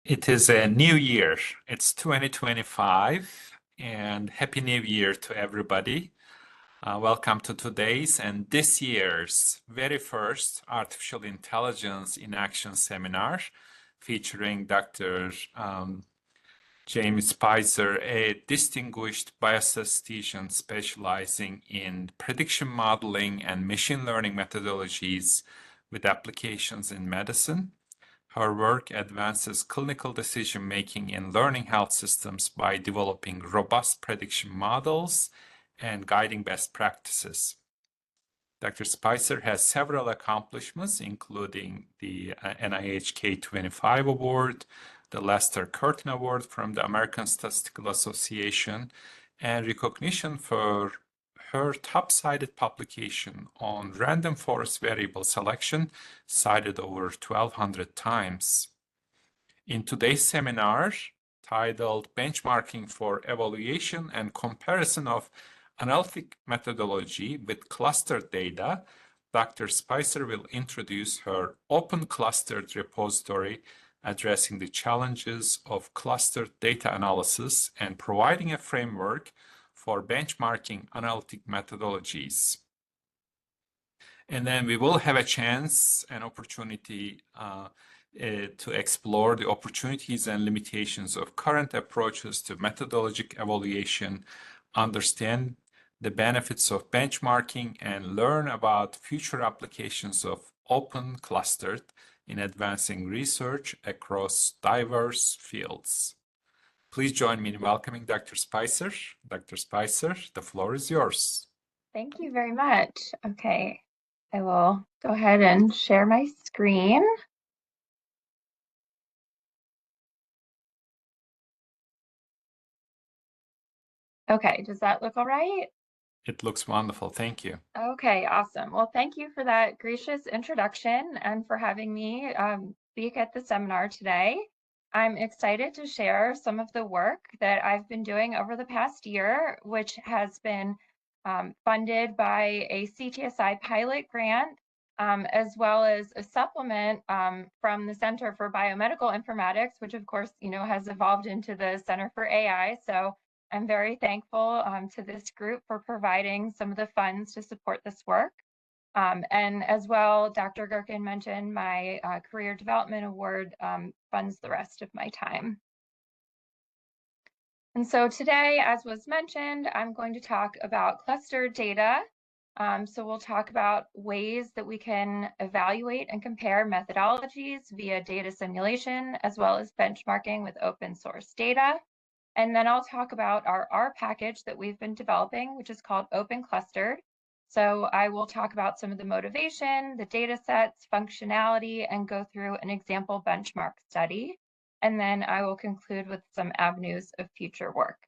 It is a new year. It's 2025, and Happy New Year to everybody. Welcome to today's and this year's very first Artificial Intelligence in Action seminar featuring Dr. Jaime Speiser, a distinguished biostatistician specializing in prediction modeling and machine learning methodologies with applications in medicine. Her work advances clinical decision-making in learning health systems by developing robust prediction models and guiding best practices. Dr. Speiser has several accomplishments, including the NIH K25 Award, the Curtin Award from the American Statistical Association, and recognition for her top-cited publication on random forest variable selection, cited over 1,200 times. In today's seminar, titled Benchmarking for Evaluation and Comparison of Analytic Methodology with Clustered Data, Dr. Speiser will introduce her open clustered repository addressing the challenges of clustered data analysis and providing a framework for benchmarking analytic methodologies. And then we will have a chance and opportunity to explore the opportunities and limitations of current approaches to methodologic evaluation, understand the benefits of benchmarking, and learn about future applications of open clustered in advancing research across diverse fields. Please join me in welcoming Dr. Speiser. Dr. Speiser, the floor is yours. Thank you very much. Okay, I will go ahead and share my screen. Okay, does that look all right? It looks wonderful. Thank you. Okay, awesome. Well, thank you for that gracious introduction and for having me speak at the seminar today. I'm excited to share some of the work that I've been doing over the past year, which has been funded by a CTSI pilot grant, as well as a supplement from the Center for Biomedical Informatics, which of course, has evolved into the Center for AI. So I'm very thankful to this group for providing some of the funds to support this work. And as well, Dr. Gherkin mentioned my Career Development Award funds the rest of my time. And so today, as was mentioned, I'm going to talk about clustered data. So we'll talk about ways that we can evaluate and compare methodologies via data simulation, as well as benchmarking with open source data. And then I'll talk about our R package that we've been developing, which is called Open Clustered. So I will talk about some of the motivation, the data sets, functionality, and go through an example benchmark study. And then I will conclude with some avenues of future work.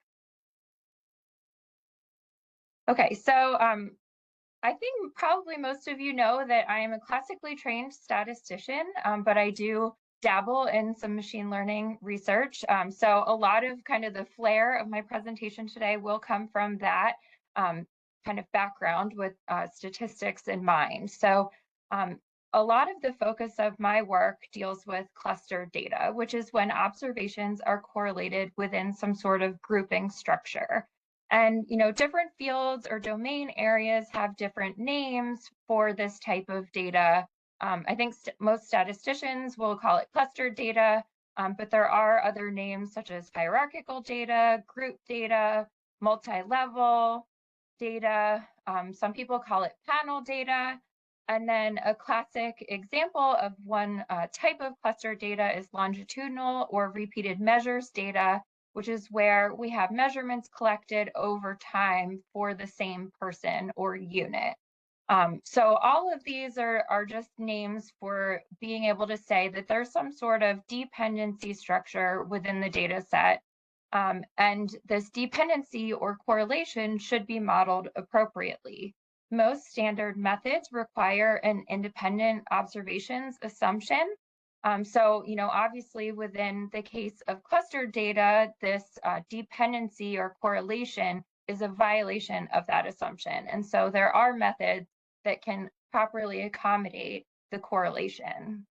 Okay, so I think probably most of you know that I am a classically trained statistician, but I do dabble in some machine learning research. So a lot of kind of the flair of my presentation today will come from that kind of background with statistics in mind. So a lot of the focus of my work deals with clustered data, which is when observations are correlated within some sort of grouping structure. And different fields or domain areas have different names for this type of data. I think most statisticians will call it clustered data, but there are other names such as hierarchical data, group data, multi-level data. Some people call it panel data. And then a classic example of one type of clustered data is longitudinal or repeated measures data, which is where we have measurements collected over time for the same person or unit. So all of these are just names for being able to say that there's some sort of dependency structure within the data set. And this dependency or correlation should be modeled appropriately. Most standard methods require an independent observations assumption. So, obviously within the case of clustered data, this dependency or correlation is a violation of that assumption. And so there are methods that can properly accommodate the correlation.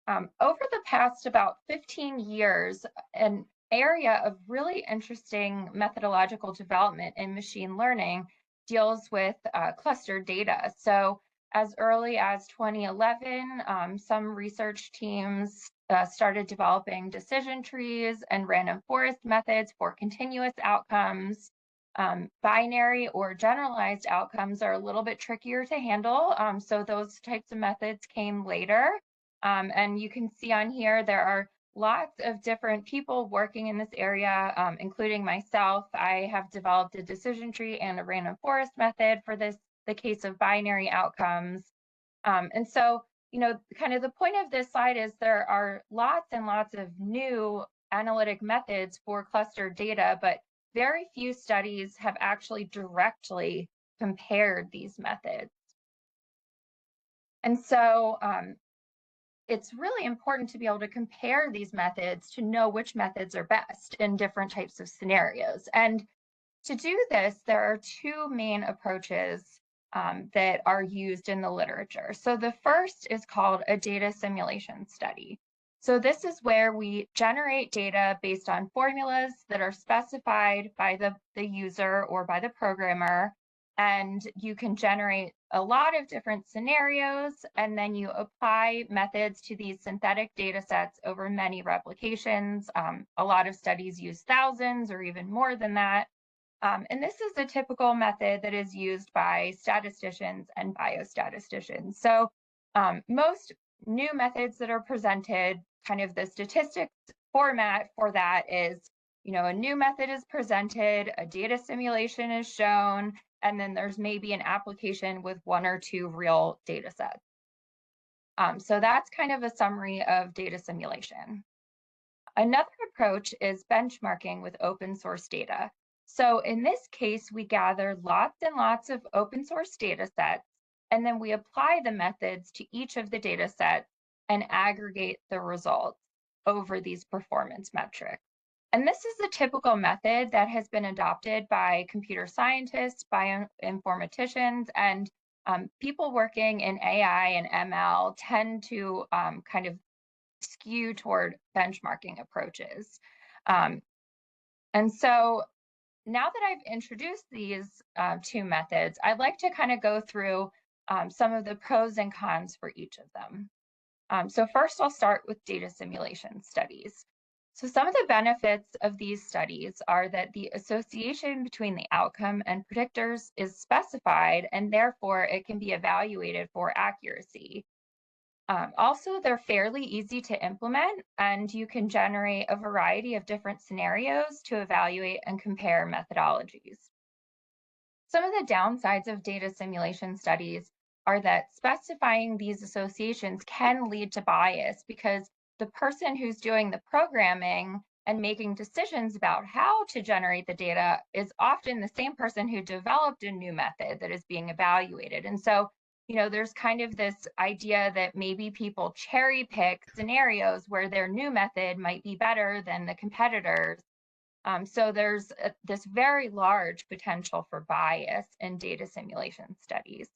Over the past about 15 years, an area of really interesting methodological development in machine learning deals with clustered data. So as early as 2011, some research teams started developing decision trees and random forest methods for continuous outcomes. Binary or generalized outcomes are a little bit trickier to handle, so those types of methods came later. And you can see on here, there are lots of different people working in this area, including myself. I have developed a decision tree and a random forest method for the case of binary outcomes. And so, kind of the point of this slide is there are lots and lots of new analytic methods for clustered data, but very few studies have actually directly compared these methods. And so it's really important to be able to compare these methods to know which methods are best in different types of scenarios. And to do this, there are two main approaches that are used in the literature. So the first is called a data simulation study. So this is where we generate data based on formulas that are specified by the user or by the programmer. And you can generate a lot of different scenarios, and then you apply methods to these synthetic data sets over many replications. A lot of studies use thousands or even more than that. And this is a typical method that is used by statisticians and biostatisticians. So most new methods that are presented, kind of the statistics format for that is, a new method is presented, a data simulation is shown, and then there's maybe an application with one or two real data sets. So that's kind of a summary of data simulation. Another approach is benchmarking with open source data. So in this case, we gather lots and lots of open source data sets, and then we apply the methods to each of the data sets and aggregate the results over these performance metrics. And this is a typical method that has been adopted by computer scientists, bioinformaticians, and people working in AI and ML tend to kind of skew toward benchmarking approaches. And so now that I've introduced these two methods, I'd like to kind of go through some of the pros and cons for each of them. So first, I'll start with data simulation studies. So some of the benefits of these studies are that the association between the outcome and predictors is specified, and therefore it can be evaluated for accuracy. Also, they're fairly easy to implement, and you can generate a variety of different scenarios to evaluate and compare methodologies. Some of the downsides of data simulation studies are that specifying these associations can lead to bias because the person who's doing the programming and making decisions about how to generate the data is often the same person who developed a new method that is being evaluated. And so, there's kind of this idea that maybe people cherry pick scenarios where their new method might be better than the competitors. So there's this very large potential for bias in data simulation studies.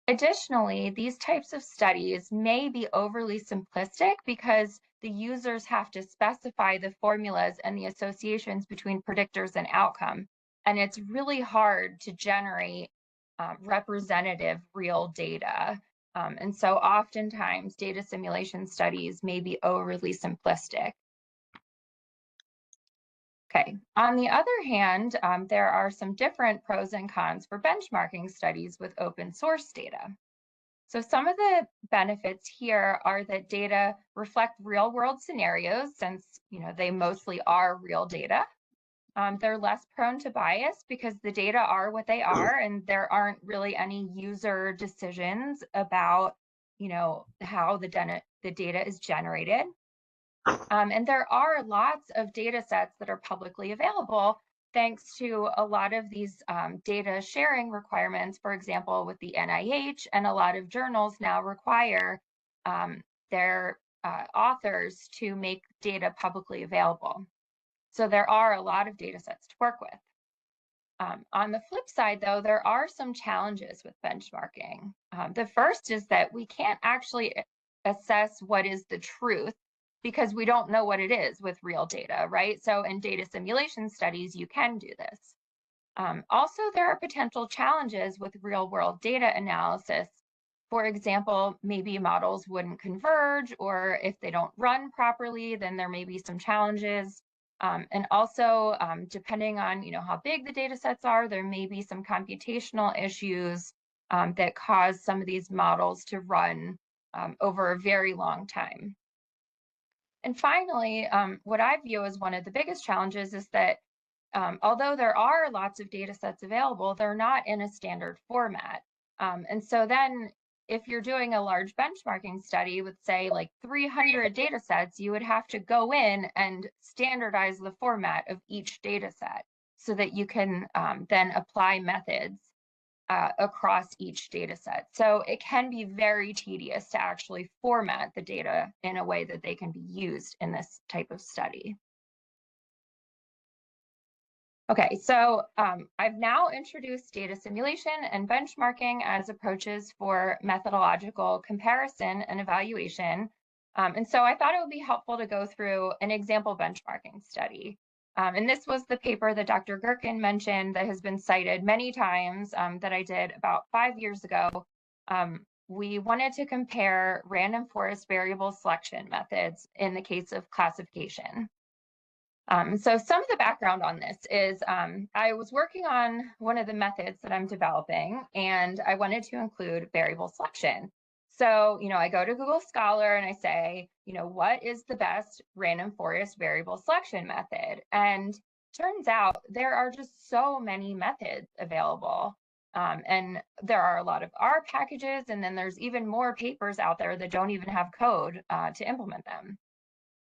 Additionally, these types of studies may be overly simplistic because the users have to specify the formulas and the associations between predictors and outcome. And it's really hard to generate representative real data. And so oftentimes data simulation studies may be overly simplistic. Okay, on the other hand, there are some different pros and cons for benchmarking studies with open source data. So some of the benefits here are that data reflect real world scenarios since they mostly are real data. They're less prone to bias because the data are what they are and there aren't really any user decisions about how the data is generated. And there are lots of data sets that are publicly available thanks to a lot of these data sharing requirements, for example, with the NIH, and a lot of journals now require their authors to make data publicly available. So there are a lot of data sets to work with. On the flip side, though, there are some challenges with benchmarking. The first is that we can't actually assess what is the truth, because we don't know what it is with real data, right? So in data simulation studies, you can do this. Also, there are potential challenges with real-world data analysis. For example, maybe models wouldn't converge, or if they don't run properly, then there may be some challenges. And also, depending on how big the data sets are, there may be some computational issues that cause some of these models to run over a very long time. And finally, what I view as one of the biggest challenges is that although there are lots of data sets available, they're not in a standard format. And so then if you're doing a large benchmarking study with, say, like 300 data sets, you would have to go in and standardize the format of each data set so that you can then apply methods across each data set. So it can be very tedious to actually format the data in a way that they can be used in this type of study. Okay, so I've now introduced data simulation and benchmarking as approaches for methodological comparison and evaluation. And so I thought it would be helpful to go through an example benchmarking study. And this was the paper that Dr. Curtin mentioned that has been cited many times that I did about 5 years ago. We wanted to compare random forest variable selection methods in the case of classification. So some of the background on this is I was working on one of the methods that I'm developing, and I wanted to include variable selection. So, I go to Google Scholar and I say, what is the best random forest variable selection method? And turns out there are just so many methods available. And there are a lot of R packages, and then there's even more papers out there that don't even have code to implement them.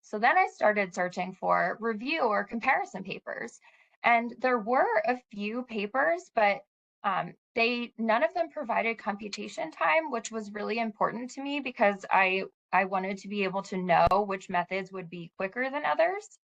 So then I started searching for review or comparison papers, and there were a few papers, but none of them provided computation time, which was really important to me because I wanted to be able to know which methods would be quicker than others.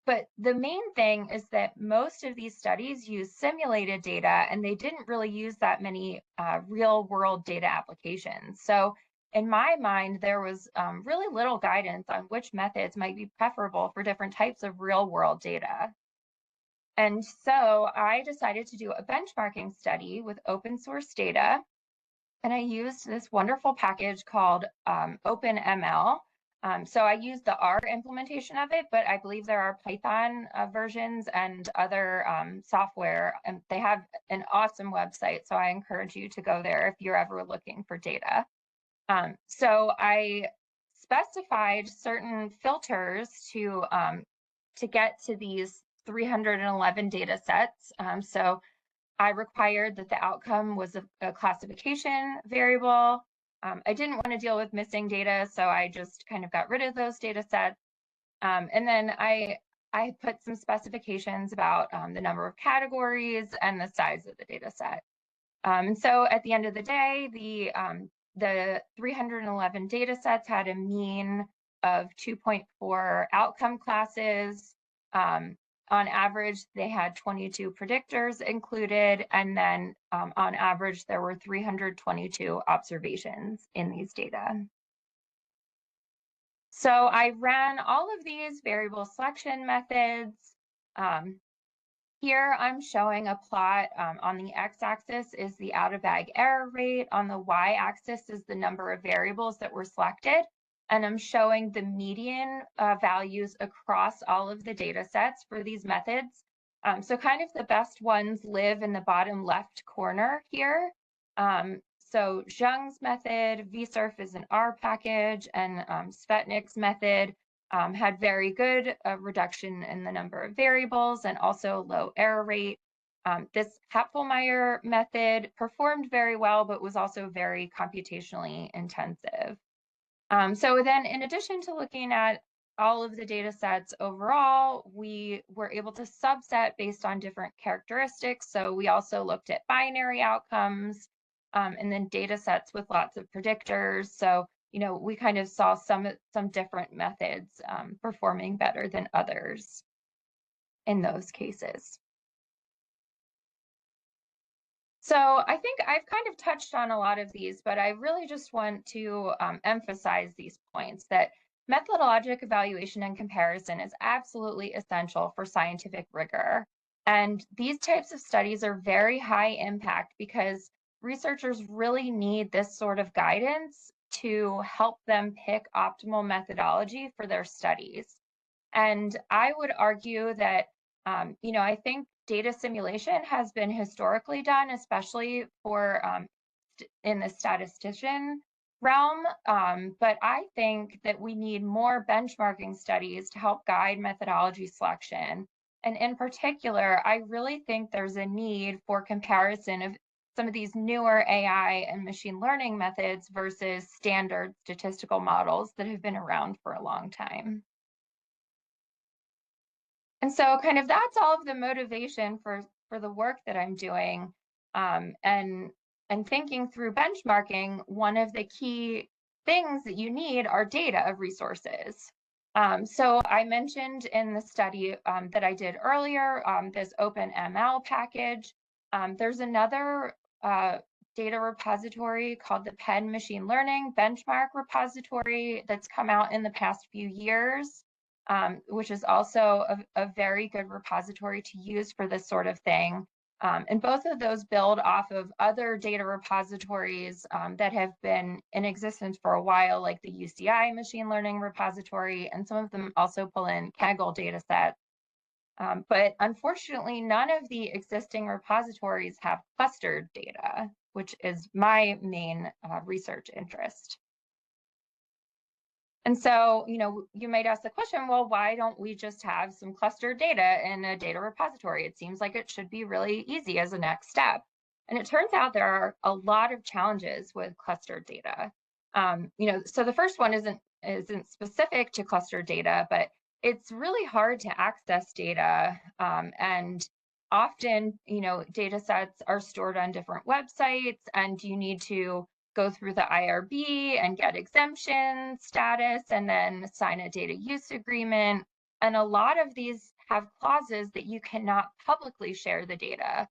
But the main thing is that most of these studies use simulated data, and they didn't really use that many real world data applications. So in my mind, there was really little guidance on which methods might be preferable for different types of real world data. And so I decided to do a benchmarking study with open source data. And I used this wonderful package called OpenML. So I used the R implementation of it, but I believe there are Python versions and other software, and they have an awesome website. So I encourage you to go there if you're ever looking for data. So I specified certain filters to get to these 311 data sets. So I required that the outcome was a classification variable. I didn't want to deal with missing data, so I just kind of got rid of those data sets. And then I put some specifications about the number of categories and the size of the data set. And so at the end of the day, the 311 data sets had a mean of 2.4 outcome classes. On average, they had 22 predictors included, and then on average, there were 322 observations in these data. So I ran all of these variable selection methods. Here I'm showing a plot. On the x-axis is the out-of-bag error rate. On the y-axis is the number of variables that were selected. And I'm showing the median values across all of the data sets for these methods. So kind of the best ones live in the bottom left corner here. So Zhang's method, vsurf is an R package, and Svetnik's method had very good reduction in the number of variables and also low error rate. This Hapfelmeyer method performed very well, but was also very computationally intensive. So then in addition to looking at all of the data sets overall, we were able to subset based on different characteristics. So we also looked at binary outcomes and then data sets with lots of predictors. So, we kind of saw some different methods performing better than others in those cases. So I think I've kind of touched on a lot of these, but I really just want to emphasize these points that methodologic evaluation and comparison is absolutely essential for scientific rigor. And these types of studies are very high impact because researchers really need this sort of guidance to help them pick optimal methodology for their studies. And I would argue that, I think data simulation has been historically done, especially for in the statistician realm. But I think that we need more benchmarking studies to help guide methodology selection. And in particular, I really think there's a need for comparison of some of these newer AI and machine learning methods versus standard statistical models that have been around for a long time. And so kind of that's all of the motivation for the work that I'm doing. And thinking through benchmarking, one of the key things that you need are data resources. So I mentioned in the study that I did earlier, this OpenML package. There's another data repository called the Penn Machine Learning Benchmark Repository that's come out in the past few years, which is also a very good repository to use for this sort of thing. And both of those build off of other data repositories that have been in existence for a while, like the UCI machine learning repository, and some of them also pull in Kaggle data sets. But unfortunately, none of the existing repositories have clustered data, which is my main research interest. And so, you might ask the question, well, why don't we just have some clustered data in a data repository? It seems like it should be really easy as a next step. And it turns out there are a lot of challenges with clustered data. So the first one isn't specific to clustered data, but it's really hard to access data. And often, data sets are stored on different websites, and you need to go through the IRB and get exemption status and then sign a data use agreement. And a lot of these have clauses that you cannot publicly share the data.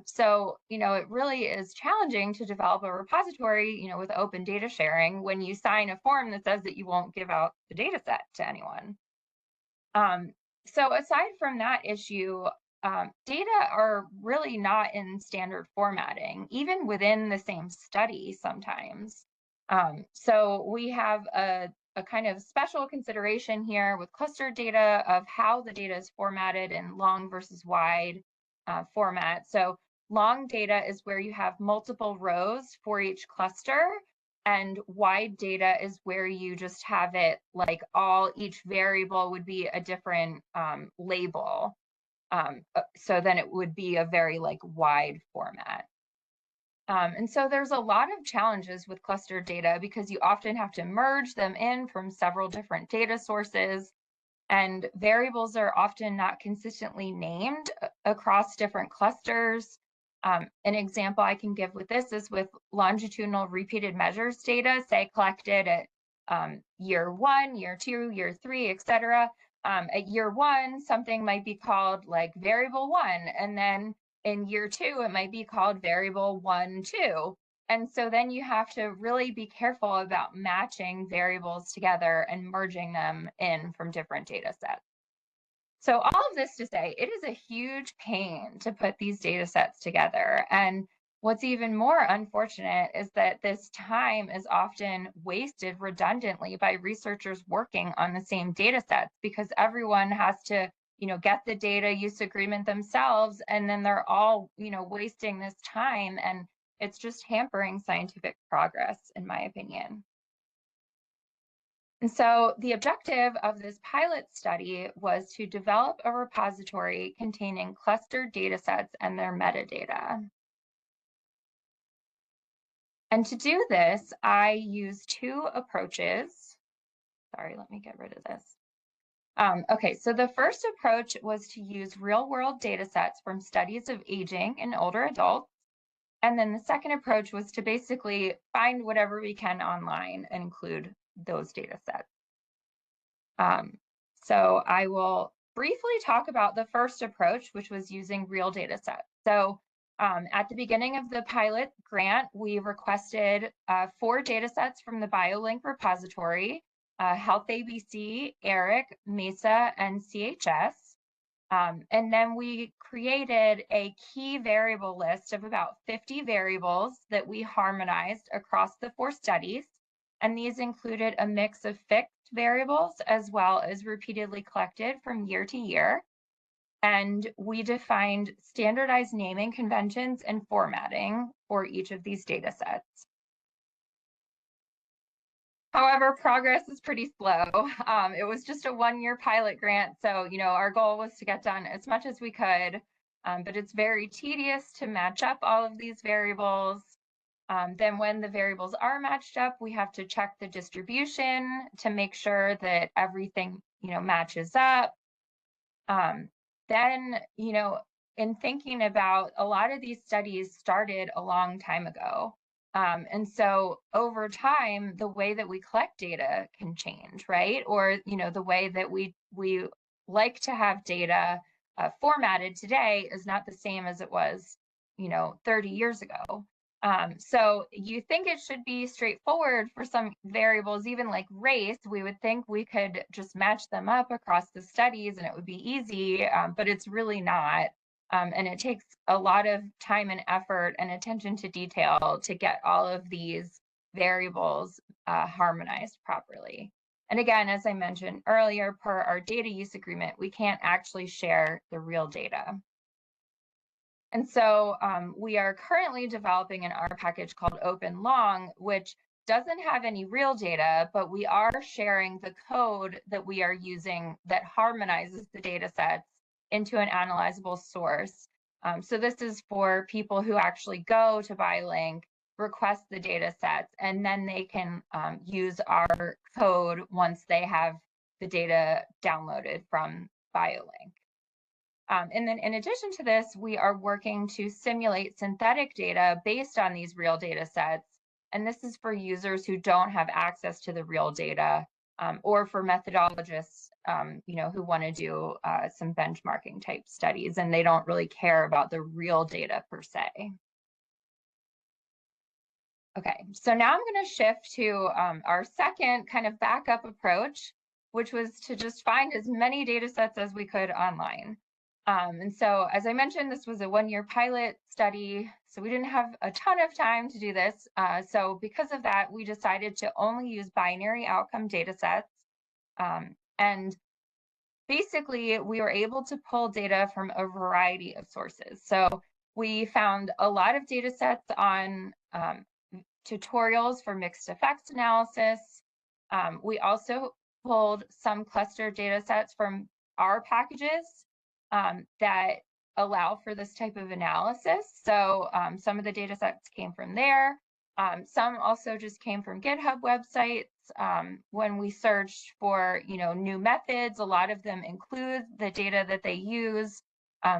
So, it really is challenging to develop a repository, with open data sharing when you sign a form that says that you won't give out the data set to anyone. So aside from that issue, data are really not in standard formatting, even within the same study sometimes. So we have a kind of special consideration here with clustered data of how the data is formatted in long versus wide format. So long data is where you have multiple rows for each cluster, and wide data is where you just have it like each variable would be a different label. So then it would be a very wide format. And so there's a lot of challenges with clustered data because you often have to merge them in from several different data sources, and variables are often not consistently named across different clusters. An example I can give with this is with longitudinal repeated measures data, say collected at year 1, year 2, year 3, etc. At year 1, something might be called variable 1, and then in year 2, it might be called variable 1, 2. And so then you have to really be careful about matching variables together and merging them in from different data sets. So all of this to say, it is a huge pain to put these data sets together. And what's even more unfortunate is that this time is often wasted redundantly by researchers working on the same data sets because everyone has to get the data use agreement themselves, and then they're all wasting this time, and it's just hampering scientific progress, in my opinion. And so the objective of this pilot study was to develop a repository containing clustered data sets and their metadata. And to do this, I used two approaches. Sorry, let me get rid of this. Okay, so the first approach was to use real-world data sets from studies of aging in older adults. And then the second approach was to basically find whatever we can online and include those data sets. So I will briefly talk about the first approach, which was using real data sets. So At the beginning of the pilot grant, we requested 4 data sets from the BioLink repository, Health ABC, ERIC, MESA, and CHS. And then we created a key variable list of about 50 variables that we harmonized across the 4 studies. And these included a mix of fixed variables as well as repeatedly collected from year to year. And we defined standardized naming conventions and formatting for each of these data sets. However, progress is pretty slow. It was just a 1-year pilot grant, so our goal was to get done as much as we could, but it's very tedious to match up all of these variables. Then when the variables are matched up, we have to check the distribution to make sure that everything matches up. Then, in thinking about a lot of these studies started a long time ago. And so over time, the way that we collect data can change, right? Or, the way that we like to have data formatted today is not the same as it was, 30 years ago. So you think it should be straightforward for some variables, even like race. We would think we could just match them up across the studies and it would be easy, but it's really not. And it takes a lot of time and effort and attention to detail to get all of these variables harmonized properly. And again, as I mentioned earlier, per our data use agreement, we can't actually share the real data. And so we are currently developing an R package called OpenLong, which doesn't have any real data, but we are sharing the code that we are using that harmonizes the data sets into an analyzable source. So this is for people who actually go to BioLink, request the data sets, and then they can use our code once they have the data downloaded from BioLink. And then in addition to this, we are working to simulate synthetic data based on these real data sets. And this is for users who don't have access to the real data, or for methodologists, who want to do some benchmarking type studies and they don't really care about the real data per se. Okay, so now I'm going to shift to our second kind of backup approach, which was to just find as many data sets as we could online. And so, as I mentioned, this was a 1-year pilot study, so we didn't have a ton of time to do this. So because of that, we decided to only use binary outcome data sets. And basically, we were able to pull data from a variety of sources. So we found a lot of data sets on tutorials for mixed effects analysis. We also pulled some cluster data sets from R packages that allow for this type of analysis. So some of the data sets came from there. Some also just came from GitHub websites. When we searched for new methods, a lot of them include the data that they use.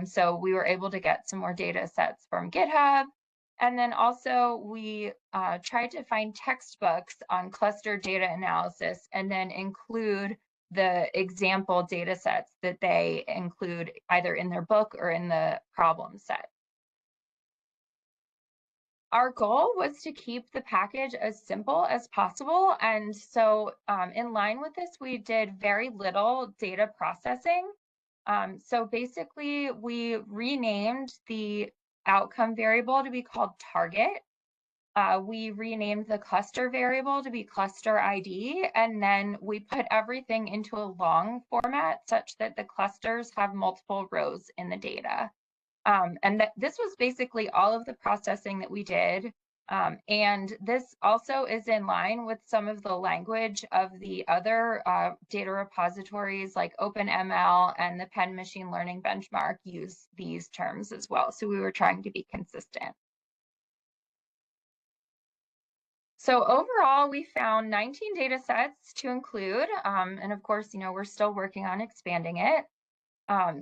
So we were able to get some more data sets from GitHub. And then also we tried to find textbooks on cluster data analysis and then include the example data sets that they include either in their book or in the problem set. Our goal was to keep the package as simple as possible. And so in line with this, we did very little data processing. So basically, we renamed the outcome variable to be called target. We renamed the cluster variable to be cluster ID, and then we put everything into a long format such that the clusters have multiple rows in the data. And this was basically all of the processing that we did. And this also is in line with some of the language of the other data repositories like OpenML and the Penn Machine Learning Benchmark use these terms as well. So we were trying to be consistent. So overall, we found 19 data sets to include. And of course, we're still working on expanding it.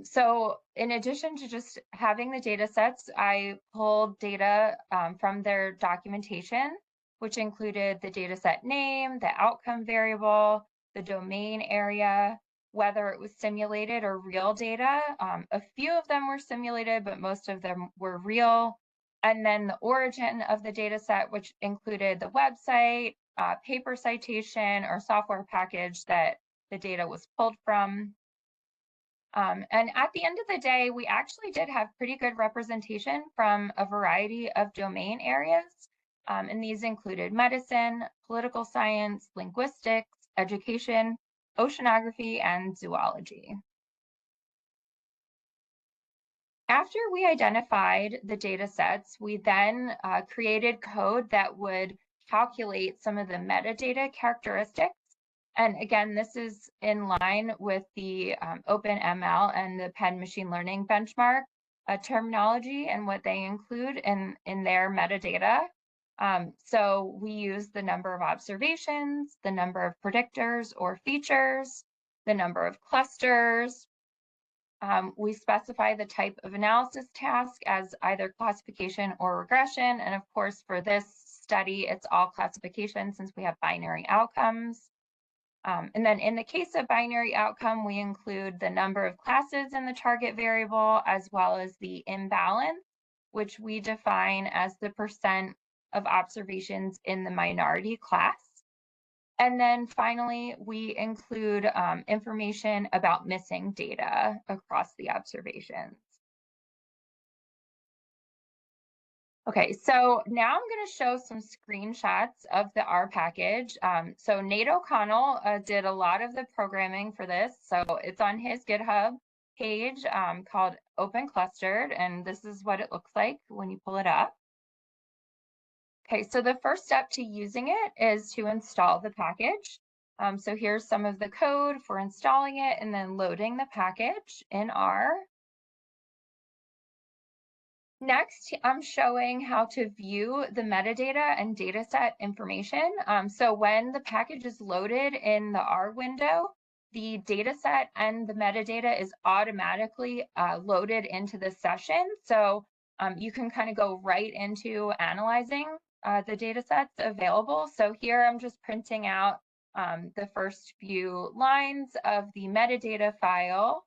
So in addition to just having the data sets, I pulled data from their documentation, which included the data set name, the outcome variable, the domain area, whether it was simulated or real data. A few of them were simulated, but most of them were real. and then the origin of the data set, which included the website, paper citation, or software package that the data was pulled from. And at the end of the day, we actually did have pretty good representation from a variety of domain areas. And these included medicine, political science, linguistics, education, oceanography, and zoology. After we identified the data sets, we then created code that would calculate some of the metadata characteristics. And again, this is in line with the OpenML and the Penn machine learning benchmark terminology and what they include in their metadata. So we use the number of observations, the number of predictors or features, the number of clusters. We specify the type of analysis task as either classification or regression. And of course, for this study, it's all classification since we have binary outcomes. And then in the case of binary outcome, we include the number of classes in the target variable, as well as the imbalance, which we define as the percent of observations in the minority class. And then finally, we include information about missing data across the observations. Okay, so now I'm going to show some screenshots of the R package. So Nate O'Connell did a lot of the programming for this. So it's on his GitHub page called Open Clustered, and this is what it looks like when you pull it up. Okay, so the first step to using it is to install the package. So here's some of the code for installing it and then loading the package in R. Next, I'm showing how to view the metadata and dataset information. So when the package is loaded in the R window, the dataset and the metadata is automatically loaded into the session. So you can kind of go right into analyzing the datasets available. So here I'm just printing out the first few lines of the metadata file.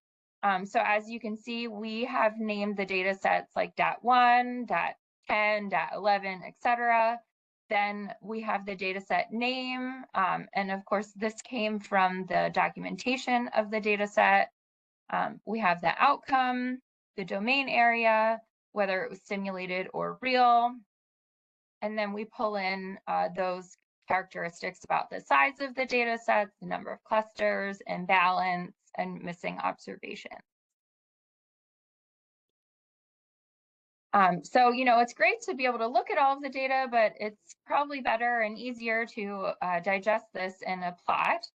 So as you can see, we have named the data sets like DAT1, DAT10, DAT11, etc. Then we have the data set name. And of course, this came from the documentation of the data set. We have the outcome, the domain area, whether it was simulated or real. And then we pull in those characteristics about the size of the data sets, the number of clusters, imbalance, and missing observations. So, it's great to be able to look at all of the data, but it's probably better and easier to digest this in a plot.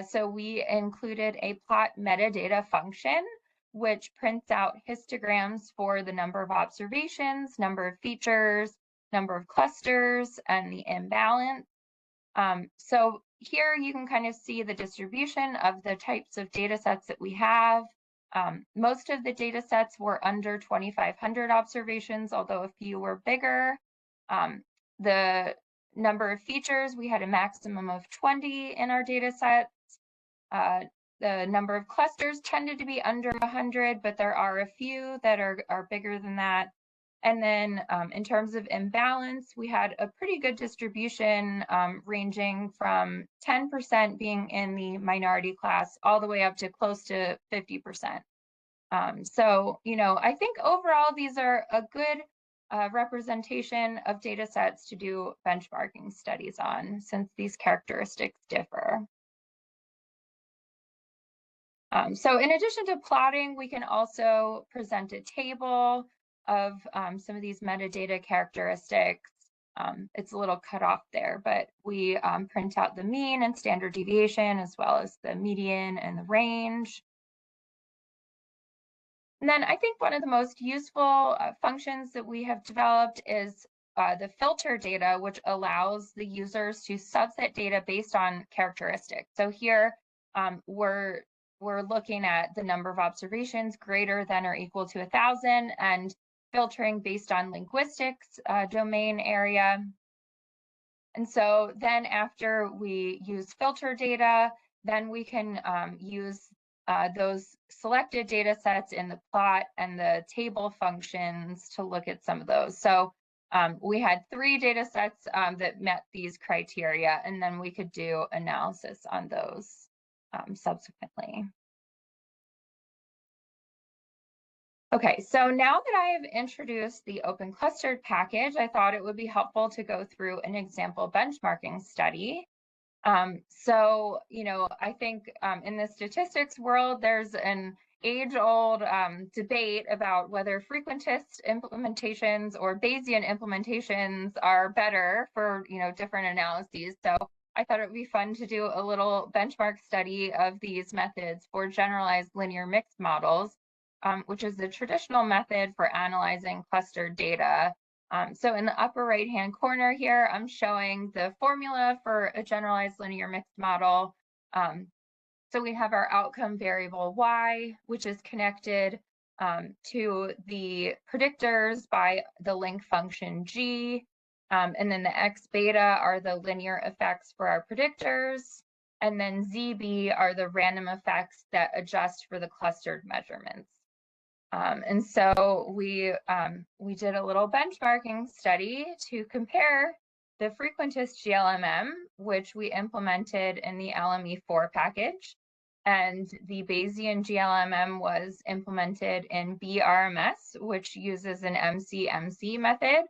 So we included a plot metadata function, which prints out histograms for the number of observations, number of features, number of clusters, and the imbalance. So here you can kind of see the distribution of the types of data sets that we have. Most of the data sets were under 2,500 observations, although a few were bigger. The number of features, we had a maximum of 20 in our data sets. The number of clusters tended to be under 100, but there are a few that are bigger than that. And then in terms of imbalance, we had a pretty good distribution ranging from 10% being in the minority class all the way up to close to 50%. So, I think overall these are a good representation of data sets to do benchmarking studies on, since these characteristics differ. So in addition to plotting, we can also present a table of some of these metadata characteristics. It's a little cut off there, but we print out the mean and standard deviation, as well as the median and the range. And then I think one of the most useful functions that we have developed is the filter data, which allows the users to subset data based on characteristics. So here we're looking at the number of observations greater than or equal to 1,000 and filtering based on linguistics domain area. And so then after we use filter data, then we can use those selected data sets in the plot and the table functions to look at some of those. So we had 3 data sets that met these criteria, and then we could do analysis on those subsequently. Okay, so now that I have introduced the open clustered package, I thought it would be helpful to go through an example benchmarking study. So, I think in the statistics world, there's an age-old debate about whether frequentist implementations or Bayesian implementations are better for, different analyses. So I thought it would be fun to do a little benchmark study of these methods for generalized linear mixed models, which is the traditional method for analyzing clustered data. So in the upper right-hand corner here, I'm showing the formula for a generalized linear mixed model. So we have our outcome variable y, which is connected to the predictors by the link function g. And then the x beta are the linear effects for our predictors. And then zb are the random effects that adjust for the clustered measurements. And so we did a little benchmarking study to compare the frequentist GLMM, which we implemented in the LME4 package, and the Bayesian GLMM was implemented in BRMS, which uses an MC-MC method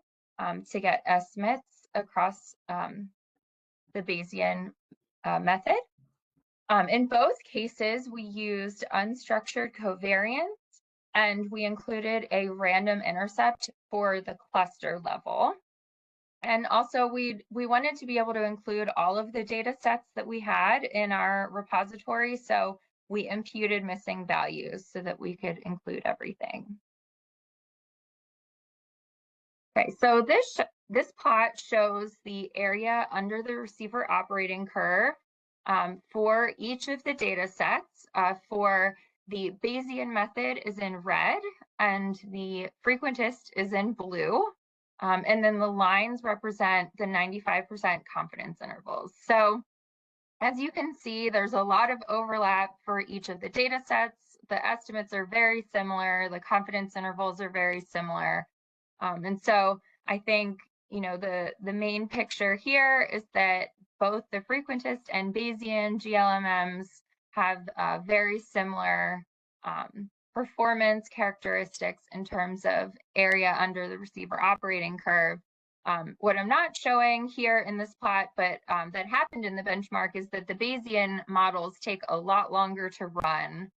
to get estimates across the Bayesian method. In both cases, we used unstructured covariance, and we included a random intercept for the cluster level. And also we wanted to be able to include all of the data sets that we had in our repository. So we imputed missing values so that we could include everything. Okay, so this plot shows the area under the receiver operating curve for each of the data sets. For the Bayesian method is in red and the frequentist is in blue. And then the lines represent the 95% confidence intervals. So as you can see, there's a lot of overlap for each of the data sets. The estimates are very similar. The confidence intervals are very similar. And so I think, the main picture here is that both the frequentist and Bayesian GLMMs have very similar performance characteristics in terms of area under the receiver operating curve. What I'm not showing here in this plot, but that happened in the benchmark, is that the Bayesian models take a lot longer to run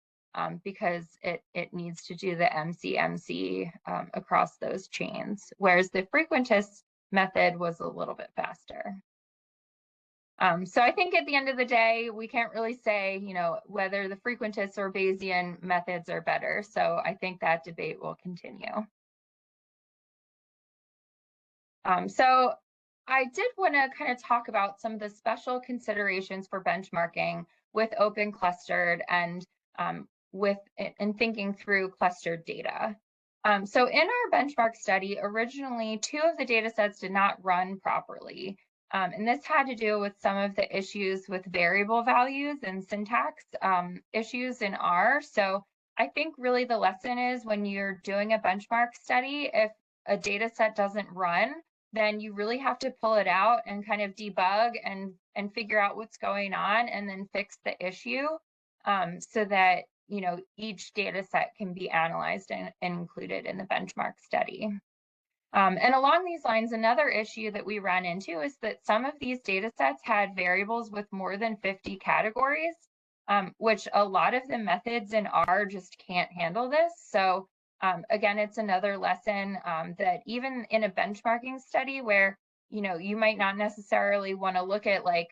because it needs to do the MC-MC across those chains, whereas the frequentist method was a little bit faster. So I think at the end of the day, we can't really say, whether the frequentist or Bayesian methods are better. So I think that debate will continue. So I did want to kind of talk about some of the special considerations for benchmarking with open clustered and in thinking through clustered data. So in our benchmark study, originally 2 of the data sets did not run properly. And this had to do with some of the issues with variable values and syntax issues in R. So I think really the lesson is when you're doing a benchmark study, if a data set doesn't run, then you really have to pull it out and kind of debug and figure out what's going on and then fix the issue so that each data set can be analyzed and included in the benchmark study. And along these lines, another issue that we ran into is that some of these data sets had variables with more than 50 categories, which a lot of the methods in R just can't handle this. So again, it's another lesson that even in a benchmarking study where you might not necessarily want to look at like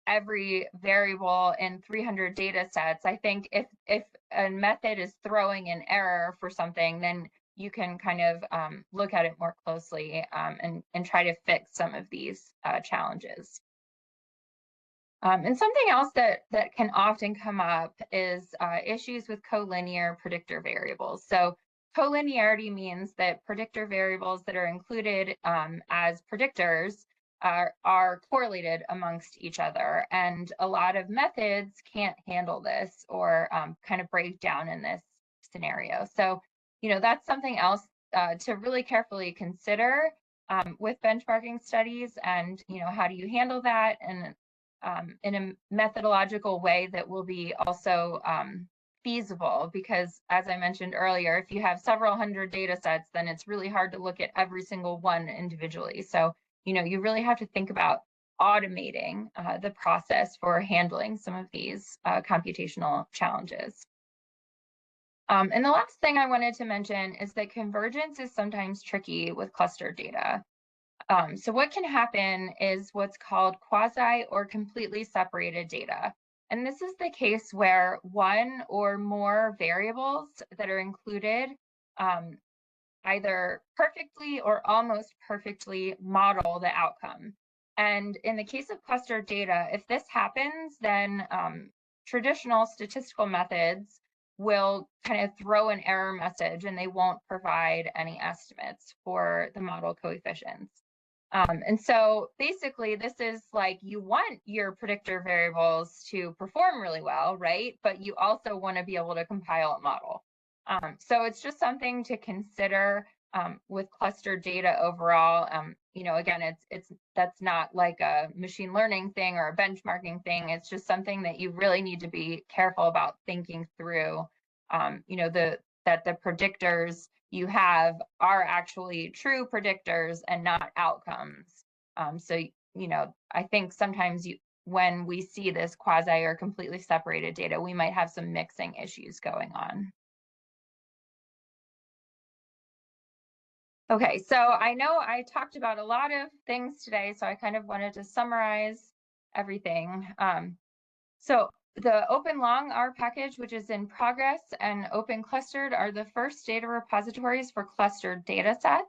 every variable in 300 data sets, I think if a method is throwing an error for something, then you can kind of look at it more closely and try to fix some of these challenges. And something else that can often come up is issues with collinear predictor variables. So collinearity means that predictor variables that are included as predictors are correlated amongst each other, and a lot of methods can't handle this or kind of break down in this scenario. So, that's something else to really carefully consider with benchmarking studies, and how do you handle that and in a methodological way that will be also feasible, because as I mentioned earlier, if you have several hundred data sets, then it's really hard to look at every single one individually. So, you really have to think about automating the process for handling some of these computational challenges. And the last thing I wanted to mention is that convergence is sometimes tricky with clustered data. So what can happen is what's called quasi or completely separated data. And this is the case where one or more variables that are included either perfectly or almost perfectly model the outcome. And in the case of clustered data, if this happens, then traditional statistical methods will kind of throw an error message and they won't provide any estimates for the model coefficients. And so basically, this is like, you want your predictor variables to perform really well, right? But you also want to be able to compile a model. So it's just something to consider with clustered data overall. Again, that's not like a machine learning thing or a benchmarking thing. It's just something that you really need to be careful about thinking through. That the predictors you have are actually true predictors and not outcomes. So I think sometimes when we see this quasi or completely separated data, we might have some mixing issues going on. Okay, so I know I talked about a lot of things today, so I kind of wanted to summarize everything. So the Open Long R package, which is in progress, and Open Clustered are the first data repositories for clustered data sets.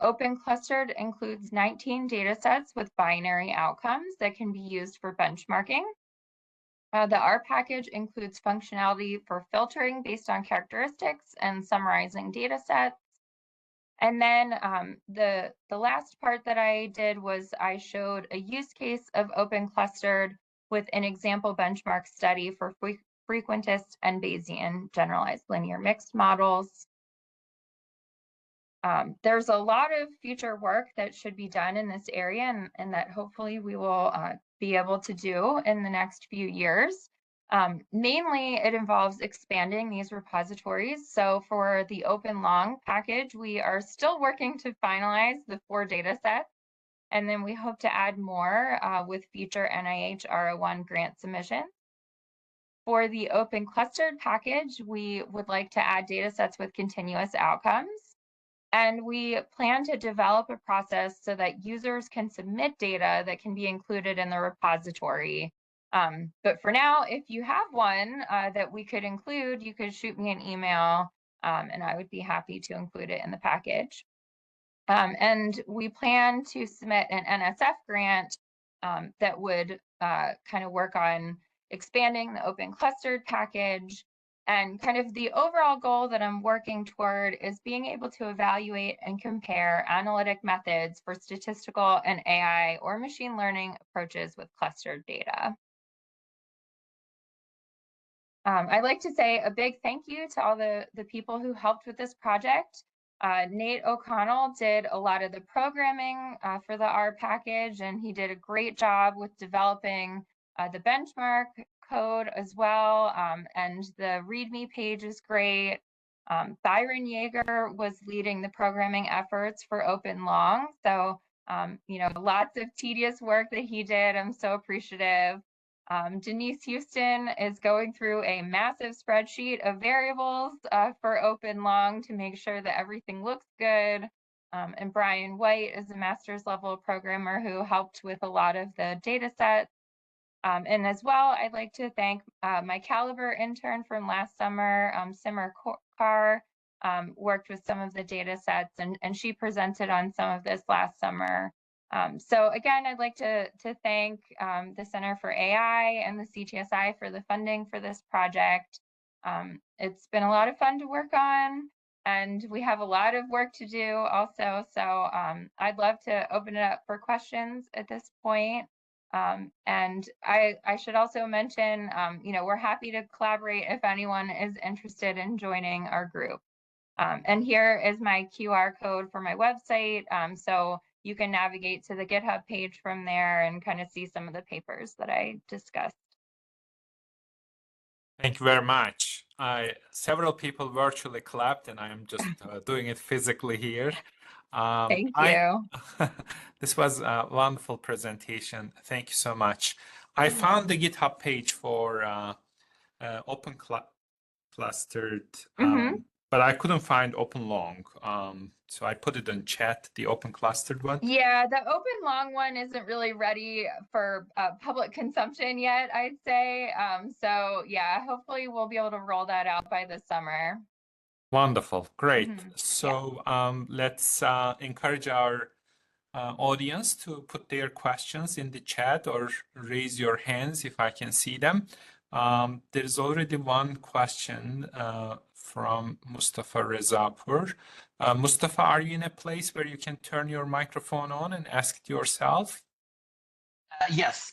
Open Clustered includes 19 data sets with binary outcomes that can be used for benchmarking. The R package includes functionality for filtering based on characteristics and summarizing data sets. And then the last part that I did was I showed a use case of Open Clustered with an example benchmark study for frequentist and Bayesian generalized linear mixed models. There's a lot of future work that should be done in this area, and that hopefully we will be able to do in the next few years. Mainly, it involves expanding these repositories. So for the Open Long package, we are still working to finalize the 4 data sets, and then we hope to add more with future NIH R01 grant submissions. For the Open Clustered package, we would like to add data sets with continuous outcomes. And we plan to develop a process so that users can submit data that can be included in the repository. But for now, if you have one that we could include, you could shoot me an email and I would be happy to include it in the package. And we plan to submit an NSF grant that would kind of work on expanding the Open Clustered package. And kind of the overall goal that I'm working toward is being able to evaluate and compare analytic methods for statistical and AI or machine learning approaches with clustered data. I'd like to say a big thank you to all the people who helped with this project. Nate O'Connell did a lot of the programming for the R package, and he did a great job with developing the benchmark code as well, and the README page is great. Byron Yeager was leading the programming efforts for Open Long, so lots of tedious work that he did. I'm so appreciative. Denise Houston is going through a massive spreadsheet of variables for Open Long to make sure that everything looks good. And Brian White is a master's level programmer who helped with a lot of the data sets. And as well, I'd like to thank my Caliber intern from last summer, Simmer Carr, worked with some of the data sets, and she presented on some of this last summer. So again, I'd like to thank the Center for AI and the CTSI for the funding for this project. It's been a lot of fun to work on. and we have a lot of work to do also. So I'd love to open it up for questions at this point. And I should also mention, we're happy to collaborate if anyone is interested in joining our group. And here is my QR code for my website. So you can navigate to the GitHub page from there and kind of see some of the papers that I discussed. Thank you very much. Several people virtually clapped, and I am just doing it physically here. Thank you. This was a wonderful presentation. Thank you so much. I found the GitHub page for open clustered, but I couldn't find open long. So I put it in chat, the open clustered one. Yeah, the open long one isn't really ready for public consumption yet, I'd say. So yeah, hopefully we'll be able to roll that out by the summer. Wonderful, great. So let's encourage our audience to put their questions in the chat or raise your hands if I can see them. There's already one question from Mustafa Rezapur. Mustafa, are you in a place where you can turn your microphone on and ask it yourself? Yes.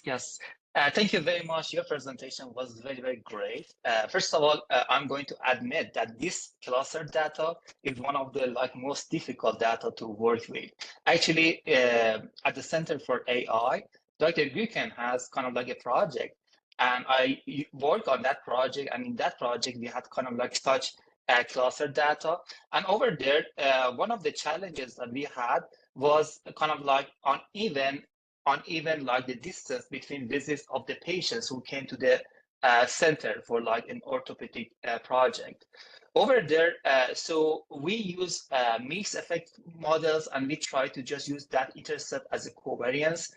Thank you very much. Your presentation was very, very great. First of all, I'm going to admit that this cluster data is one of the most difficult data to work with. Actually, at the Center for AI, Dr. Guken has kind of a project, and I work on that project. And in that project, we had kind of such cluster data. And over there, one of the challenges that we had was kind of uneven the distance between visits of the patients who came to the center for an orthopedic project. Over there, so we use mixed effect models, and we try to just use that intercept as a covariance.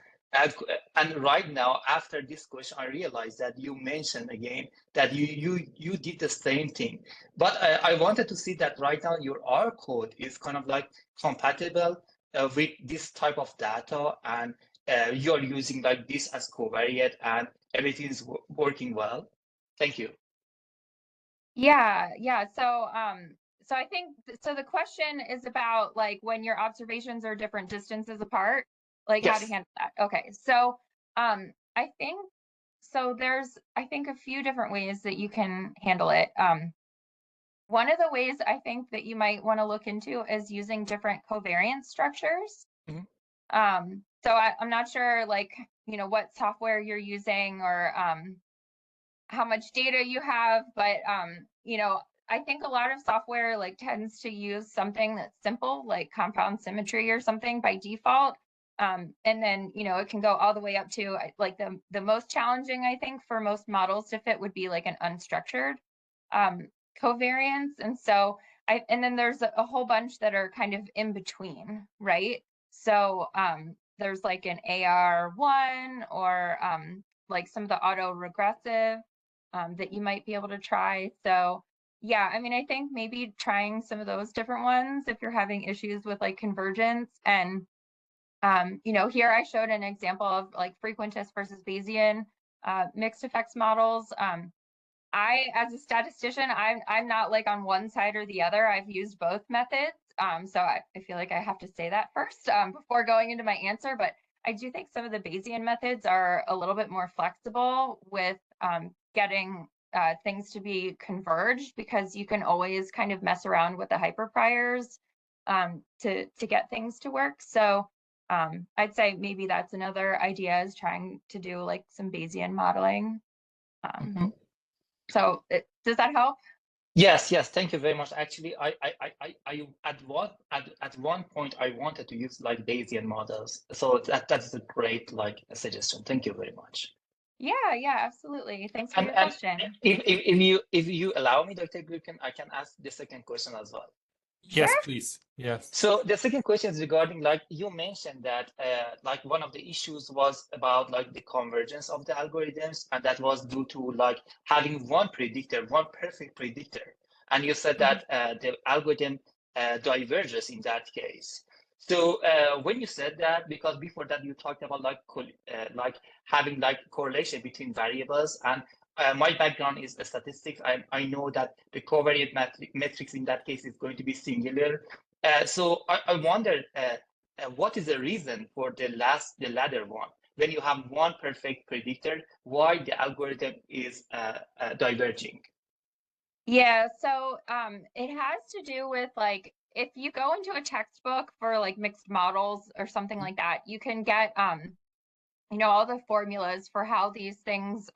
And right now, after this question, I realized that you mentioned again that you did the same thing. But I wanted to see that right now your R code is kind of compatible with this type of data, and you're using this as covariate, and everything is working well. Thank you. Yeah. So I think the question is about when your observations are different distances apart, Yes. How to handle that. Okay. So I think there's a few different ways that you can handle it. One of the ways I think that you might want to look into is using different covariance structures. So I'm not sure what software you're using or how much data you have, but I think a lot of software tends to use something that's simple, like compound symmetry or something by default. And then it can go all the way up to the most challenging, I think, for most models to fit would be an unstructured covariance. And so and then there's a whole bunch that are kind of in between, right? So there's an AR1 or some of the autoregressive that you might be able to try. So yeah, I mean, I think maybe trying some of those different ones if you're having issues with convergence. And here I showed an example of frequentist versus Bayesian mixed effects models. I, as a statistician, I'm not on one side or the other. I've used both methods. So I feel like I have to say that first before going into my answer. But I do think some of the Bayesian methods are a little bit more flexible with getting things to be converged, because you can always kind of mess around with the hyperpriors to get things to work. So I'd say maybe that's another idea, is trying to do some Bayesian modeling. So does that help? Yes. Thank you very much. Actually, I at one point I wanted to use Bayesian models, so that's a great suggestion. Thank you very much. Yeah, absolutely. Thanks for your question. If you allow me, Dr. Glucken, I can ask the second question as well. Yes, sure. please. Yes. So the second question is regarding you mentioned that one of the issues was about the convergence of the algorithms, and that was due to having one perfect predictor, and you said that the algorithm diverges in that case. So when you said that, because before that you talked about having correlation between variables, and my background is statistics. I know that the covariate metrics in that case is going to be singular. So I wonder what is the reason for the latter one? When you have one perfect predictor, why the algorithm is diverging? Yeah, so it has to do with like if you go into a textbook for like mixed models or something like that, you can get all the formulas for how these things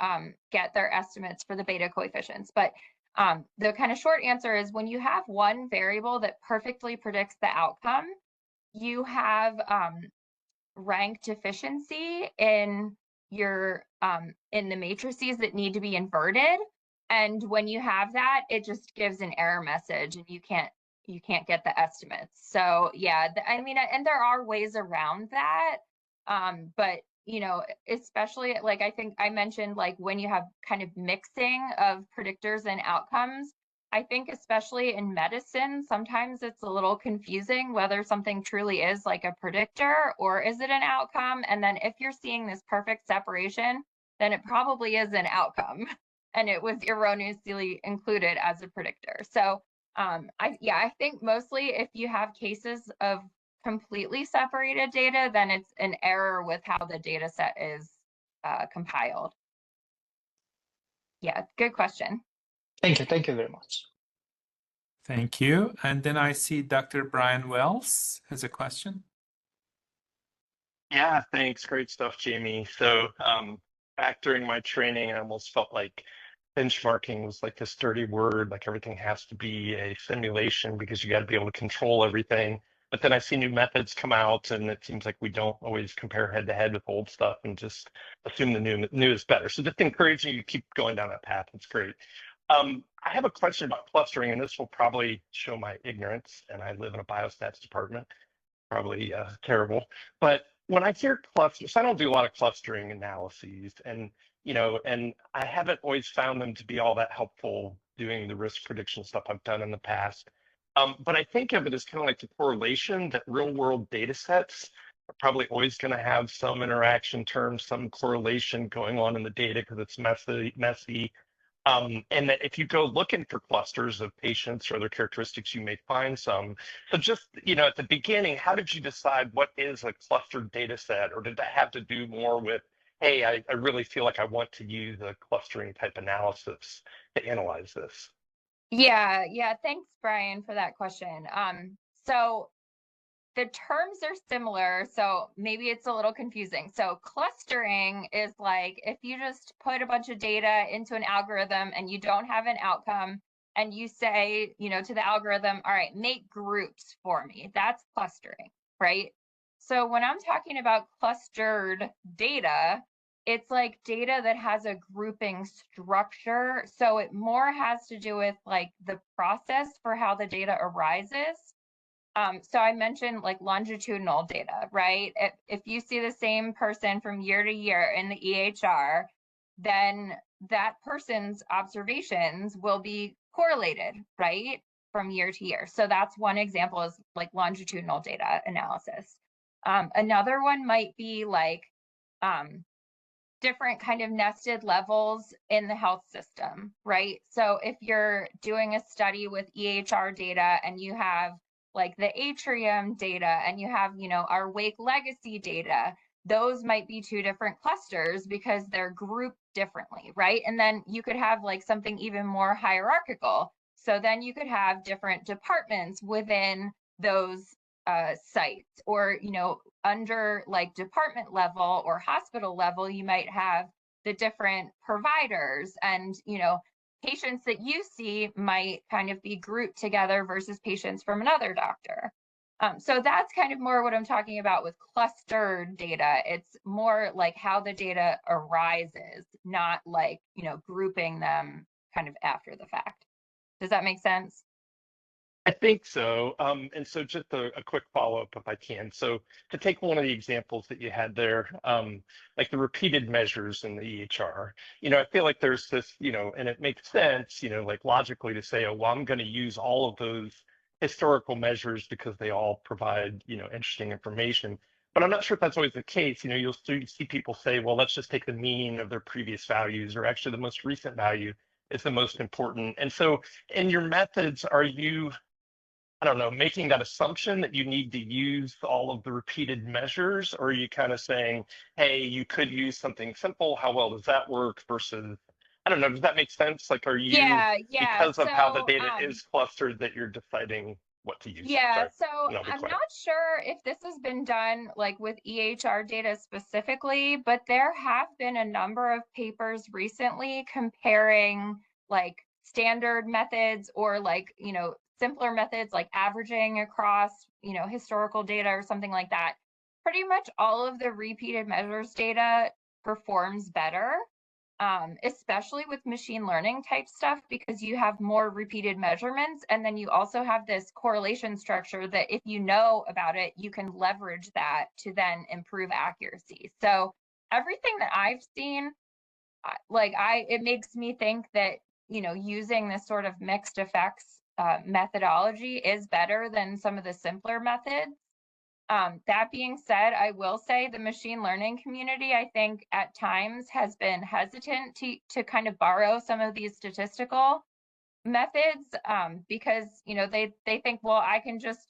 get their estimates for the beta coefficients. But the kind of short answer is when you have one variable that perfectly predicts the outcome, you have rank deficiency in your in the matrices that need to be inverted. And when you have that, it just gives an error message and you can't get the estimates. So yeah, I mean, and there are ways around that. But especially like I think I mentioned, like when you have kind of mixing of predictors and outcomes, I think especially in medicine, sometimes it's a little confusing whether something truly is like a predictor or is it an outcome. And then if you're seeing this perfect separation, then it probably is an outcome and it was erroneously included as a predictor. So I think mostly if you have cases of completely separated data, then it's an error with how the data set is compiled. Yeah, good question. Thank you very much. Thank you. And then I see Dr. Brian Wells has a question. Yeah, thanks. Great stuff, Jaime. So back during my training, I almost felt like benchmarking was like this dirty word, like everything has to be a simulation because you got to be able to control everything. But then I see new methods come out and it seems like we don't always compare head to head with old stuff and just assume the new is better. So just encouraging you to keep going down that path. It's great. I have a question about clustering, and this will probably show my ignorance, and I live in a biostats department, probably terrible. But when I hear clusters, I don't do a lot of clustering analyses, and and I haven't always found them to be all that helpful doing the risk prediction stuff I've done in the past. But I think of it as kind of like the correlation that real world data sets are probably always going to have some interaction terms, some correlation going on in the data because it's messy. And that if you go looking for clusters of patients or other characteristics, you may find some. So just, at the beginning, how did you decide what is a clustered data set? Or did that have to do more with, hey, I really feel like I want to use a clustering type analysis to analyze this? Yeah, thanks, Brian, for that question. So the terms are similar, so maybe it's a little confusing. So clustering is like if you just put a bunch of data into an algorithm and you don't have an outcome and you say, to the algorithm, all right, make groups for me. That's clustering, right? So when I'm talking about clustered data, it's like data that has a grouping structure. So it more has to do with like the process for how the data arises. So I mentioned like longitudinal data, right? If you see the same person from year to year in the EHR, then that person's observations will be correlated, right? From year to year. So that's one example is like longitudinal data analysis. Another one might be like different kind of nested levels in the health system, right? So if you're doing a study with EHR data and you have like the atrium data and you have, our wake legacy data, those might be two different clusters because they're grouped differently, right? And then you could have like something even more hierarchical. So then you could have different departments within those sites, or under like department level or hospital level, you might have the different providers, and patients that you see might kind of be grouped together versus patients from another doctor. So that's kind of more what I'm talking about with clustered data. It's more like how the data arises, not like grouping them kind of after the fact. Does that make sense? I think so. And so just a quick follow-up if I can. So to take one of the examples that you had there, like the repeated measures in the EHR, I feel like there's this, and it makes sense, like logically to say, oh, well, I'm going to use all of those historical measures because they all provide, interesting information. But I'm not sure if that's always the case. You know, you'll see people say, well, let's just take the mean of their previous values, or actually the most recent value is the most important. And so in your methods, are you, I don't know, making that assumption that you need to use all of the repeated measures, or are you kind of saying, hey, you could use something simple, how well does that work, versus, I don't know, does that make sense? Like, are you, Yeah, because of how the so data is clustered, that you're deciding what to use? yeah, Sorry, so and I'll be I'm quiet. not sure if this has been done like with EHR data specifically, but there have been a number of papers recently comparing like standard methods or like, simpler methods like averaging across, historical data or something like that. Pretty much all of the repeated measures data performs better. Especially with machine learning type stuff, because you have more repeated measurements. And then you also have this correlation structure that if you know about it, you can leverage that to then improve accuracy. So everything that I've seen, it makes me think that, using this sort of mixed effects methodology is better than some of the simpler methods. That being said, I will say the machine learning community, I think at times has been hesitant to kind of borrow some of these statistical methods because, they think, well, I can just,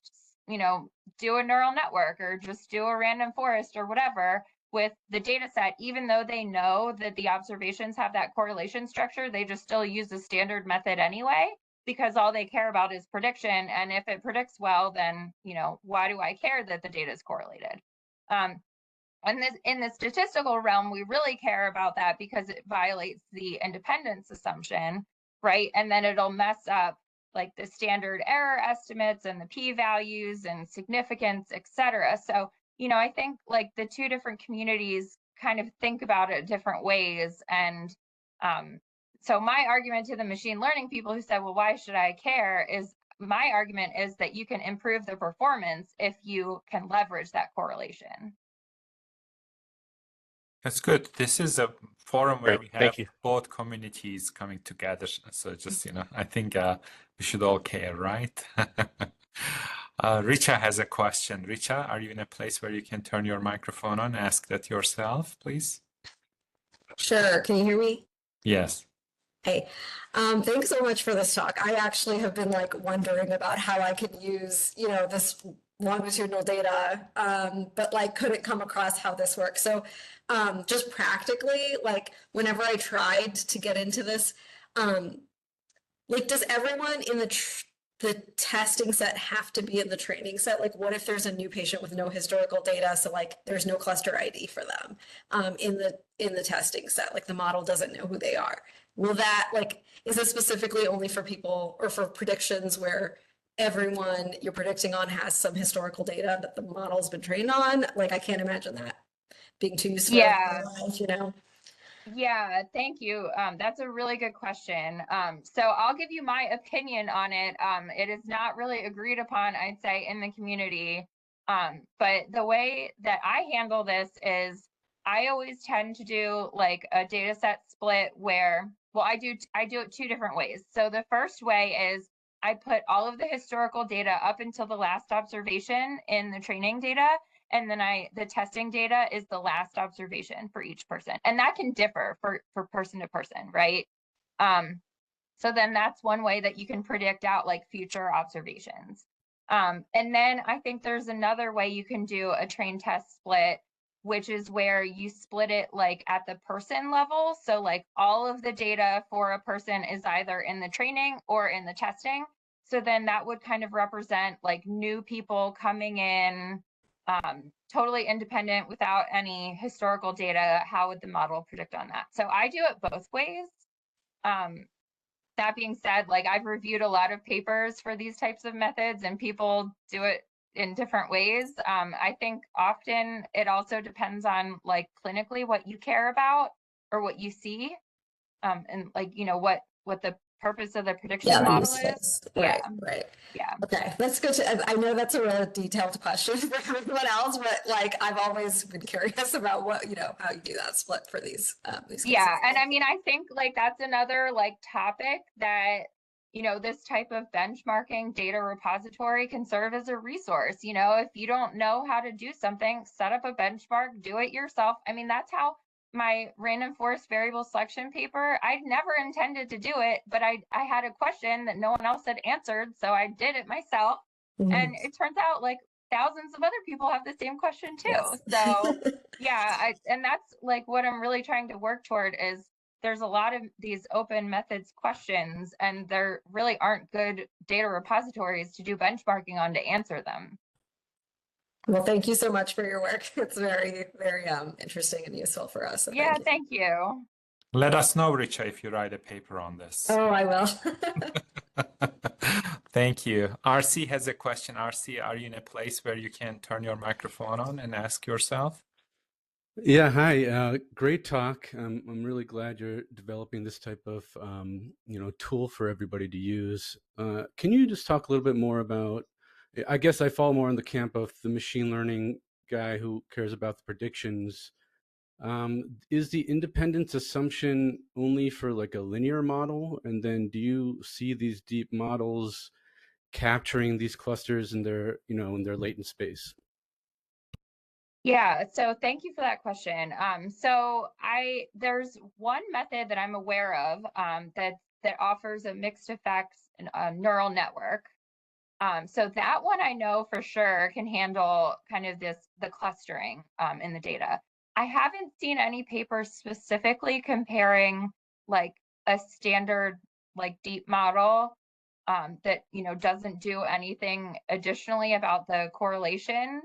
do a neural network or just do a random forest or whatever with the data set, even though they know that the observations have that correlation structure, they just still use the standard method anyway, because all they care about is prediction. And if it predicts well, then, why do I care that the data is correlated? And in the statistical realm, we really care about that because it violates the independence assumption, right? And then it'll mess up like the standard error estimates and the p-values and significance, et cetera. So, I think like the two different communities kind of think about it different ways. And so my argument to the machine learning people who said, well, why should I care, is my argument is that you can improve the performance if you can leverage that correlation. That's good. This is a forum where Great, we thank have you. both communities coming together. So just, I think we should all care, right? Richa has a question. Richa, are you in a place where you can turn your microphone on? Ask that yourself, please. Sure. Can you hear me? Yes. Hey, thanks so much for this talk. I actually have been like wondering about how I could use, this longitudinal data, but like couldn't come across how this works. So just practically, like whenever I tried to get into this, like does everyone in the testing set have to be in the training set? Like what if there's a new patient with no historical data, so like there's no cluster ID for them in the testing set, like the model doesn't know who they are? Will that, like, is it specifically only for people or for predictions where everyone you're predicting on has some historical data that the model's been trained on? Like, I can't imagine that being too useful. Yeah. Life, Yeah, thank you. That's a really good question. So I'll give you my opinion on it. It is not really agreed upon, I'd say, in the community. But the way that I handle this is I always tend to do like a data set split where, well, I do it two different ways. So the first way is I put all of the historical data up until the last observation in the training data. And then the testing data is the last observation for each person. And that can differ for person to person, right? So then that's one way that you can predict out like future observations. And then I think there's another way you can do a train test split, which is where you split it like at the person level. So like all of the data for a person is either in the training or in the testing. So then that would kind of represent like new people coming in, totally independent without any historical data. How would the model predict on that? So I do it both ways. That being said, like I've reviewed a lot of papers for these types of methods and people do it in different ways. I think often it also depends on like clinically what you care about or what you see, and like, what the purpose of the prediction model is. Right, Yeah. right. Yeah. Okay, that's good. I know that's a really detailed question for everyone else, but like I've always been curious about what, how you do that split for these cases. Yeah, and I mean, I think like that's another like topic that, this type of benchmarking data repository can serve as a resource. If you don't know how to do something, set up a benchmark, do it yourself. I mean, that's how my random forest variable selection paper, I never intended to do it, but I had a question that no one else had answered, so I did it myself. And it turns out like thousands of other people have the same question too. Yes. So yeah, and that's like what I'm really trying to work toward is there's a lot of these open methods questions, and there really aren't good data repositories to do benchmarking on to answer them. Well, thank you so much for your work. It's very, very interesting and useful for us. So Yeah, thank you. thank you. Let us know, Richa, if you write a paper on this. Oh, I will. Thank you. RC has a question. RC, are you in a place where you can turn your microphone on and ask yourself? Yeah, hi. Great talk. I'm really glad you're developing this type of tool for everybody to use. Can you just talk a little bit more about, I guess I fall more in the camp of the machine learning guy who cares about the predictions. Is the independence assumption only for like a linear model? And then do you see these deep models capturing these clusters in their, in their latent space? Yeah, so thank you for that question. There's one method that I'm aware of that offers a mixed effects neural network. So that one I know for sure can handle kind of the clustering in the data. I haven't seen any papers specifically comparing like a standard like deep model that doesn't do anything additionally about the correlation.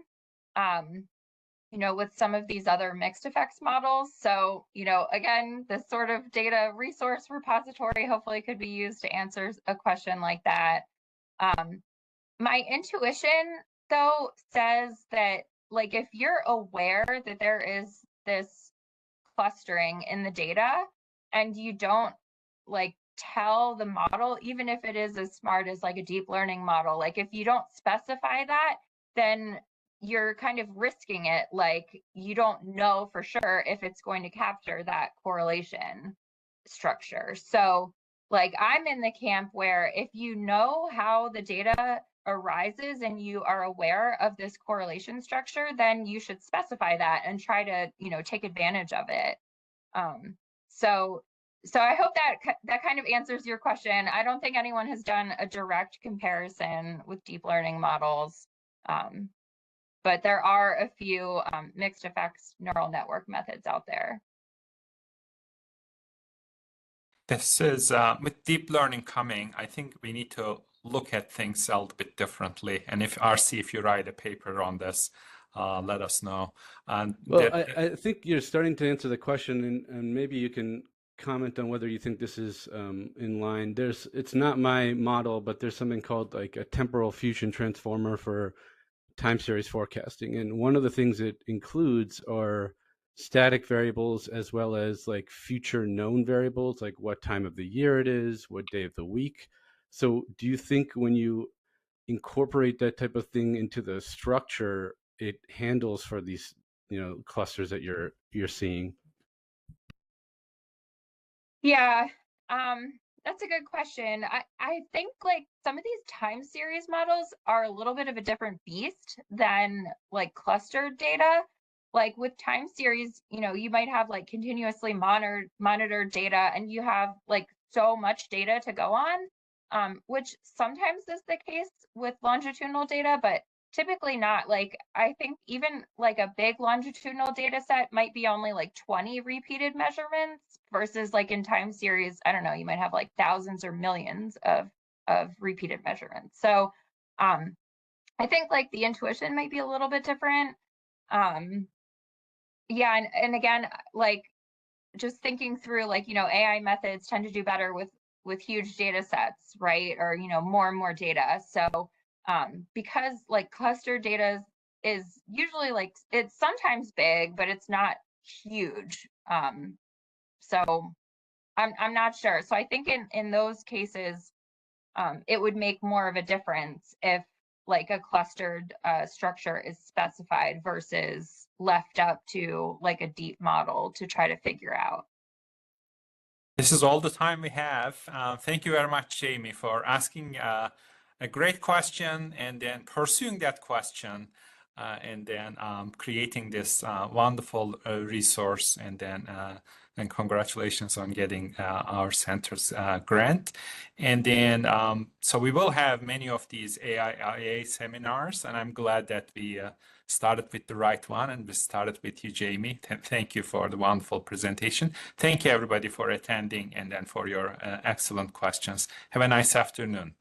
With some of these other mixed effects models. So, again, this sort of data resource repository hopefully could be used to answer a question like that. My intuition, though, says that, like, if you're aware that there is this clustering in the data and you don't, like, tell the model, even if it is as smart as, like, a deep learning model, like, if you don't specify that, then you're kind of risking it. Like, you don't know for sure if it's going to capture that correlation structure. So, like, I'm in the camp where if you know how the data arises and you are aware of this correlation structure, then you should specify that and try to, take advantage of it. So I hope that kind of answers your question. I don't think anyone has done a direct comparison with deep learning models. But there are a few mixed effects neural network methods out there. This is with deep learning coming, I think we need to look at things a little bit differently. And if RC, if you write a paper on this, let us know. And well, I think you're starting to answer the question, and maybe you can comment on whether you think this is in line. It's not my model, but there's something called like a temporal fusion transformer for time series forecasting. And one of the things it includes are static variables as well as like future known variables, like what time of the year it is, what day of the week. So do you think when you incorporate that type of thing into the structure, it handles for these, clusters that you're seeing? Yeah, that's a good question. I think like some of these time series models are a little bit of a different beast than like clustered data. Like with time series, you might have like continuously monitored data, and you have like so much data to go on, which sometimes is the case with longitudinal data, but typically not. Like I think even like a big longitudinal data set might be only like 20 repeated measurements versus like in time series, I don't know, you might have like thousands or millions of repeated measurements. So I think like the intuition might be a little bit different. Yeah, and again, like just thinking through, like, AI methods tend to do better with huge data sets, right? Or, more and more data. So because like cluster data is usually like, it's sometimes big, but it's not huge. So I'm not sure. So I think in those cases, it would make more of a difference if like a clustered structure is specified versus left up to like a deep model to try to figure out. this is all the time we have. Thank you very much, Jaime, for asking a great question and then pursuing that question and then creating this wonderful resource, and congratulations on getting our center's grant. And then, so we will have many of these AIIA seminars, and I'm glad that we started with the right one, and we started with you, Jaime. Thank you for the wonderful presentation. Thank you, everybody, for attending and then for your excellent questions. Have a nice afternoon.